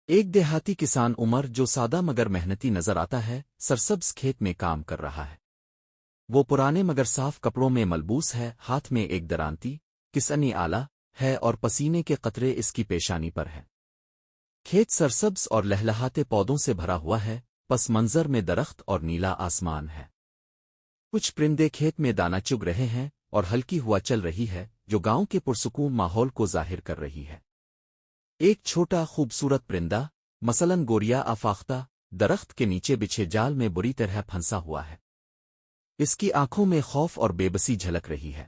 ایک دیہاتی کسان عمر جو سادہ مگر محنتی نظر آتا ہے سرسبز کھیت میں کام کر رہا ہے۔ وہ پرانے مگر صاف کپڑوں میں ملبوس ہے، ہاتھ میں ایک درانتی کسانی آلہ ہے اور پسینے کے قطرے اس کی پیشانی پر ہے۔ کھیت سرسبز اور لہلہاتے پودوں سے بھرا ہوا ہے، پس منظر میں درخت اور نیلا آسمان ہے۔ کچھ پرندے کھیت میں دانا چگ رہے ہیں اور ہلکی ہوا چل رہی ہے جو گاؤں کے پرسکون ماحول کو ظاہر کر رہی ہے۔ ایک چھوٹا خوبصورت پرندہ مثلاً گوریا آفاختہ درخت کے نیچے بچھے جال میں بری طرح پھنسا ہوا ہے۔ اس کی آنکھوں میں خوف اور بے بسی جھلک رہی ہے۔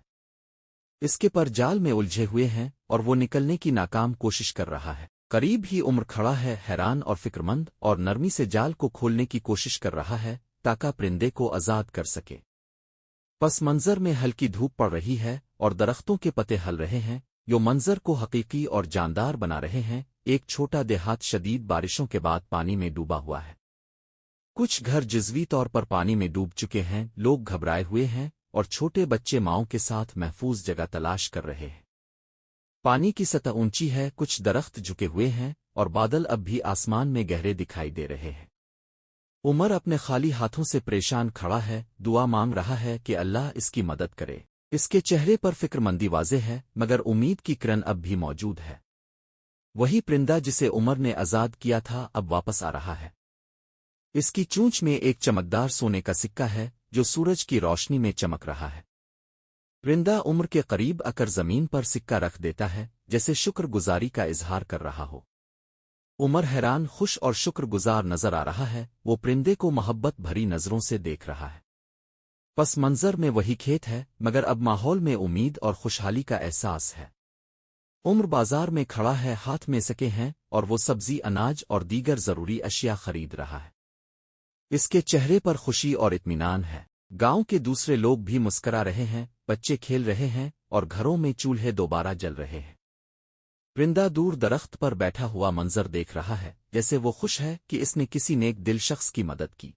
اس کے پر جال میں الجھے ہوئے ہیں اور وہ نکلنے کی ناکام کوشش کر رہا ہے۔ قریب ہی عمر کھڑا ہے، حیران اور فکرمند، اور نرمی سے جال کو کھولنے کی کوشش کر رہا ہے تاکہ پرندے کو آزاد کر سکے۔ پس منظر میں ہلکی دھوپ پڑ رہی ہے اور درختوں کے پتے ہل رہے ہیں جو منظر کو حقیقی اور جاندار بنا رہے ہیں۔ ایک چھوٹا دیہات شدید بارشوں کے بعد پانی میں ڈوبا ہوا ہے۔ کچھ گھر جزوی طور پر پانی میں ڈوب چکے ہیں، لوگ گھبرائے ہوئے ہیں اور چھوٹے بچے ماؤں کے ساتھ محفوظ جگہ تلاش کر رہے ہیں۔ پانی کی سطح اونچی ہے، کچھ درخت جھکے ہوئے ہیں اور بادل اب بھی آسمان میں گہرے دکھائی دے رہے ہیں۔ عمر اپنے خالی ہاتھوں سے پریشان کھڑا ہے، دعا مانگ رہا ہے کہ اللہ اس کی مدد کرے۔ اس کے چہرے پر فکر مندی واضح ہے مگر امید کی کرن اب بھی موجود ہے۔ وہی پرندہ جسے عمر نے آزاد کیا تھا اب واپس آ رہا ہے۔ اس کی چونچ میں ایک چمکدار سونے کا سکہ ہے جو سورج کی روشنی میں چمک رہا ہے۔ پرندہ عمر کے قریب آ کر زمین پر سکہ رکھ دیتا ہے جیسے شکر گزاری کا اظہار کر رہا ہو۔ عمر حیران، خوش اور شکر گزار نظر آ رہا ہے، وہ پرندے کو محبت بھری نظروں سے دیکھ رہا ہے۔ پس منظر میں وہی کھیت ہے مگر اب ماحول میں امید اور خوشحالی کا احساس ہے۔ عمر بازار میں کھڑا ہے، ہاتھ میں سکے ہیں اور وہ سبزی، اناج اور دیگر ضروری اشیاء خرید رہا ہے۔ اس کے چہرے پر خوشی اور اطمینان ہے۔ گاؤں کے دوسرے لوگ بھی مسکرا رہے ہیں، بچے کھیل رہے ہیں اور گھروں میں چولہے دوبارہ جل رہے ہیں۔ پرندہ دور درخت پر بیٹھا ہوا منظر دیکھ رہا ہے جیسے وہ خوش ہے کہ اس نے کسی نیک دل شخص کی مدد کی۔